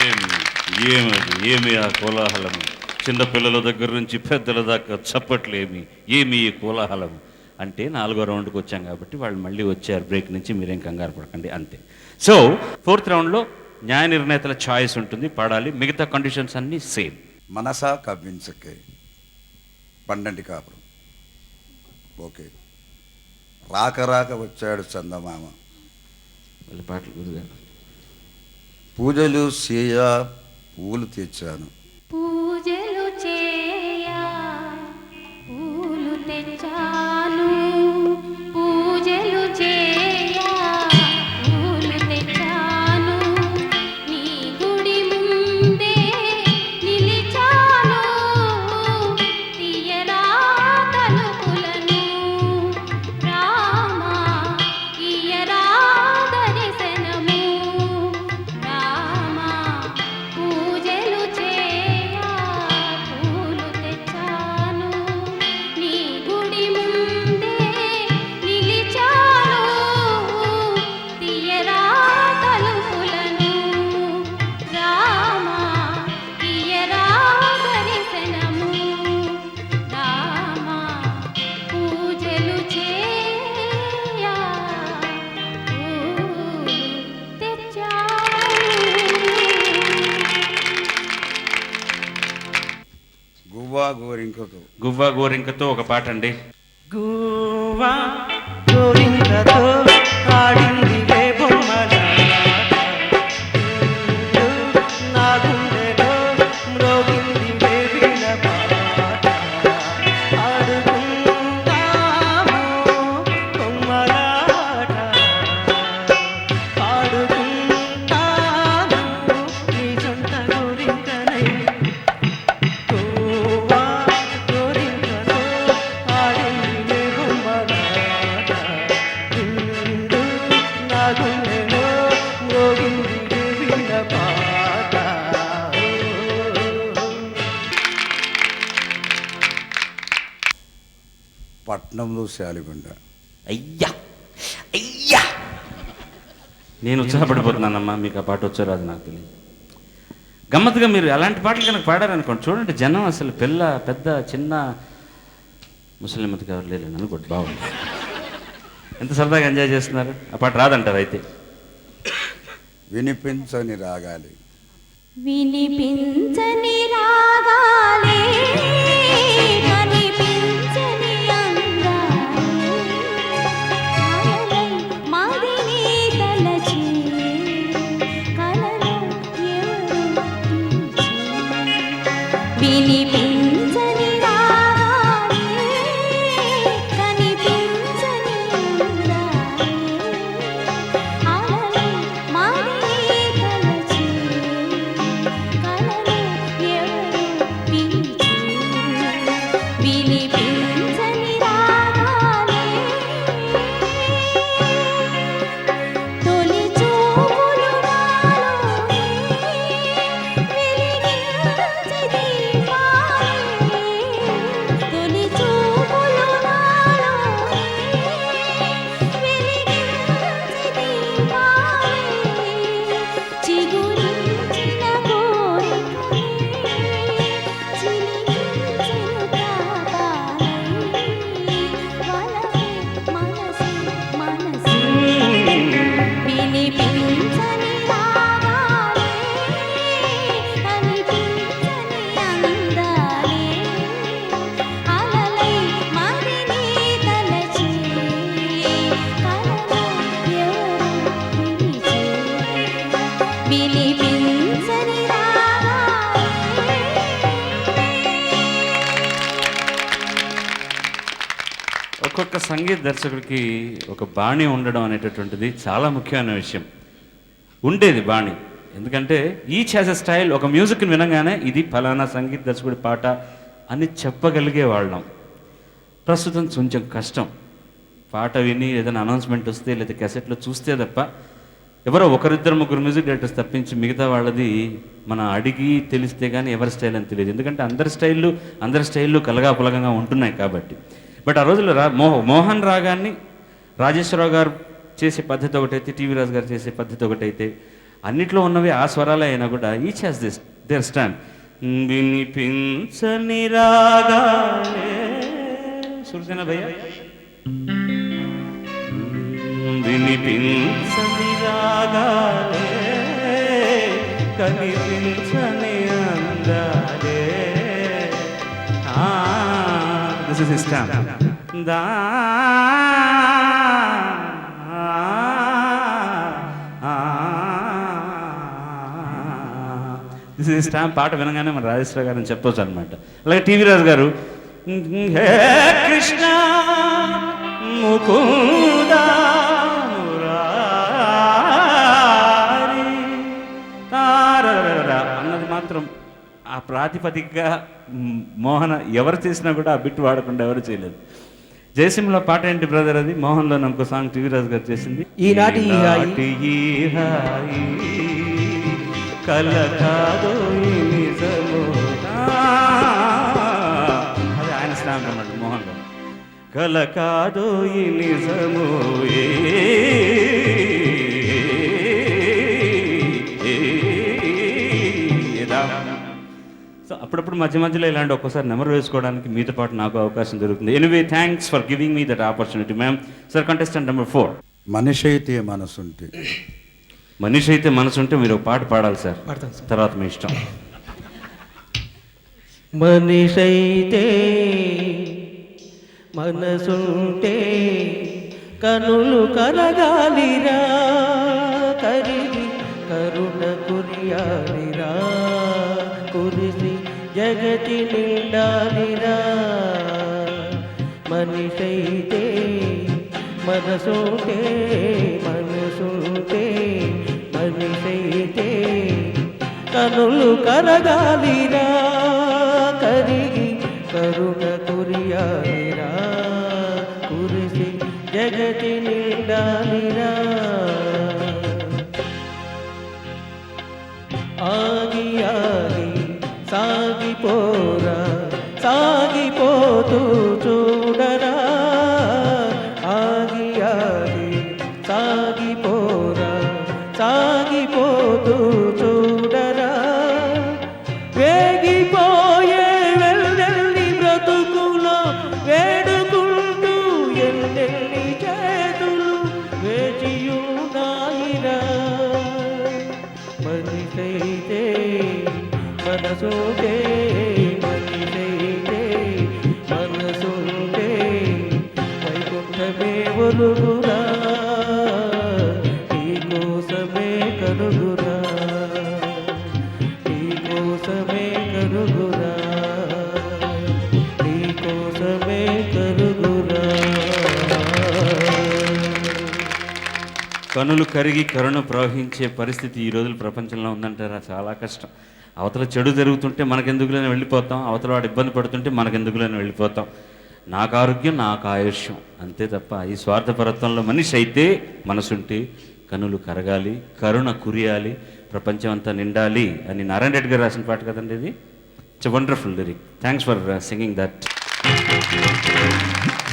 ఏమి ఏమి ఆ కోలాహలం, చిన్నపిల్లల దగ్గర నుంచి పెద్దల దాకా చప్పట్లేమి, ఏమి ఈ కోలాహలం అంటే 4వ రౌండ్కి వచ్చాం కాబట్టి వాళ్ళు మళ్ళీ వచ్చారు బ్రేక్ నుంచి, మీరేం కంగారు పడకండి అంతే. సో 4th రౌండ్లో న్యాయ నిర్ణేతల ఛాయిస్ ఉంటుంది, పాడాలి, మిగతా కండిషన్స్ అన్నీ సేమ్. మనసా కవ్వించకే పండంటి కాపురం ఓకే. రాక రాక వచ్చాడు చందమామ, మళ్ళీ పాటలు గురుగారు. పూజలు చేయ పూలు తెచ్చాను, పూజలు చేయా పూలు తెచ్చాను, పూజలు చేయా పూలు తెచ్చాను, నీ గుడి ముందే నిలిచాను, తీయరా తలుపులను రామా ఇయ్యరా దర్శనము రామా, పూజలు చేయా పూలు తెచ్చాను, నీ గుడి ముందే నిలిచాను, తీయరా తలుపులను రామా ఇయ్యరా దర్శనము రామా, పూజలు చేయా పూలు తెచ్చాను. గువ్వా గోరింకతో గువ్వ గోరింకతో ఒక పాట అండి. గువ్వా గోరింకతో ఆడిందిలే బొమ్మలాట, నా గుండెలో మ్రోగిందిలే వినపాట, ఆడుకుందాము బొమ్మలాట, ఆడుకుంటాను నీ సొంత గోరింకనై. గువ్వా గోరింకతో ఆడిందిలే బొమ్మలాట, నా గుండెలో మ్రోగిందిలే వినపాట. పట్నంలో శాలిగుండ, అయ్యా అయ్యా, నేను ఉత్సాహపడిపోతున్నానమ్మా, మీకు ఆ పాట వచ్చారో అది నాకు తెలియదు. గమ్మత్తుగా మీరు అలాంటి పాటలు కనుక పాడారనుకోండి, చూడండి జనం అసలు పిల్ల పెద్ద చిన్న ముస్లింమతి గారు లేదని అనుకోండి, బాగుంది, ఎంత సరదాగా ఎంజాయ్ చేస్తున్నారు. ఆ పాట రాదంటారు అయితే. వినిపించని రాగాలి, వినిపించని రాగాలే కనిపించని అందాలే, మదిని తలచి కలలో ఎవరు పిలిచి, వినిపించని రాగాలే కనిపించని అందాలే, అలలై మదిని తలచి కలలో ఎవరు పిలిచి, వినిపించని రాగాలే, తొలి చూపులు నాలోనే వెలిగించే దీపాలే, తొలి చూపులు నాలోనే వెలిగించే దీపాలే, చిగురించిన కోరికలే చిలికించెను తాపాలై, వలసే మనసే మనసే, వినిపించని రాగాలే కనిపించని అందాలే, అలలై మదిని తలచి కలలో ఎవరు పిలిచి, వినిపించని రాగాలే. ఒక్కొక్క సంగీత దర్శకుడికి ఒక బాణి ఉండడం అనేటటువంటిది చాలా ముఖ్యమైన విషయం. ఉండేది బాణి, ఎందుకంటే ఈచ్ హ్యాస్ ఎ స్టైల్. ఒక మ్యూజిక్ని వినగానే ఇది ఫలానా సంగీత దర్శకుడి పాట అని చెప్పగలిగే వాళ్ళం. ప్రస్తుతం కొంచెం కష్టం, పాట విని ఏదైనా అనౌన్స్మెంట్ వస్తే లేదా క్యాసెట్లో చూస్తే తప్ప ఎవరో ఒకరిద్దరు ముగ్గురు మ్యూజిక్ డైరెక్టర్స్ తప్పించి మిగతా వాళ్ళది మనం అడిగి తెలిస్తే కానీ ఎవరి స్టైల్ అని తెలియదు. ఎందుకంటే అందరి స్టైళ్ళు కలగాపులగంగా ఉంటున్నాయి కాబట్టి. బట్ ఆ రోజుల్లో మోహన్ రాగాన్ని రాజేశ్వరరావు గారు చేసే పద్ధతి ఒకటైతే, టీవీ రాజు గారు చేసే పద్ధతి ఒకటైతే, అన్నిట్లో ఉన్నవి ఆ స్వరాలే అయినా కూడా each has this their stand. వినిపించని రాగాలే సురసేన భయ్య, వినిపించని రాగాలే కనిపించని అందాలే. This is his stand. This is stamp. పాట వినగానే మన రాజేశ్వర గారు అని చెప్పొచ్చు అనమాట. అలాగే టీవీ రాజు గారు, హే కృష్ణ ముకుంద మురారి తారరర అన్నది మాత్రం ఆ ప్రాతిపదికగా మోహన ఎవరు చేసినా కూడా ఆ బిట్ వాడకుండా ఎవరు చేయలేదు. జయసింహలో పాట ఏంటి బ్రదర్ అది? మోహన్లో ఇంకో సాంగ్ టీవీ రాజు గారు చేసింది, ఈనాటి ఈ హాయి. ఈ హాయి కల కాదో ఈ నిజమో. అది ఆయన స్టాంప్ అన్నమాట మోహన్లో. కల కాదో ఈ నిజమో సో అప్పుడప్పుడు మధ్య మధ్యలో ఇలాంటి ఒక్కసారి నెంబర్ వేసుకోవడానికి మీతో పాటు నాకు అవకాశం దొరుకుతుంది. Anyway, thanks for giving me that opportunity ma'am. Sir, contestant number 4. మనిషి అయితే మనసుంటే. మనిషి అయితే మనసుంటే మీరు ఒక పాట పాడాలి సార్, పాడతాను సార్. తర్వాత మీ ఇష్టం. మనిషైతే మనసుంటే కనులు కరగాలిరా, కరిగి కరుణ కురియాలిరా, కురిసి జగతి నిండాలిరా. మనిషైతే మనసుంటే మనసుంటే మనిషైతే కనులు కరగాలిరా, కరిగి కరుణ కురియాలిరా, కురిసి జగతి నిండాలిరా. ఆగి ఆగి సాగిపోరా, సాగిపోతూ చూడరా, ఆగి ఆగి సాగిపోరా, సాగిపోతూ చూడరా. వేగిపోయే వెల్లని బ్రతుకులో వేడుకుంటూ ఎన్నెల్లి చేతులు వేచియున్నాయిరా. మనిషైతే మనసుంటే మనిషైతే మనసుంటే వైకుంఠమే ఒలుగురా, నీకోసమే కలుగురా, నీకోసమే కలుగురా, నీకోసమే కలుగురా. కనులు కరిగి కరుణ ప్రవహించే పరిస్థితి ఈ రోజులు ప్రపంచంలో ఉందంటారా? చాలా కష్టం. అవతల చెడు జరుగుతుంటే మనకెందుకులేని వెళ్ళిపోతాం, అవతల వాడు ఇబ్బంది పడుతుంటే మనకెందుకులేని వెళ్ళిపోతాం. నాకు ఆరోగ్యం, నాకు ఆయుష్యం, అంతే తప్ప ఈ స్వార్థపరత్వంలో మనిషి అయితే మనసుంటే కనులు కరగాలి, కరుణ కురియాలి, ప్రపంచం అంతా నిండాలి అని నారాయణ రెడ్డి గారు రాసిన పాట కదండి ఇది. It's a wonderful lyric. Thanks for singing that.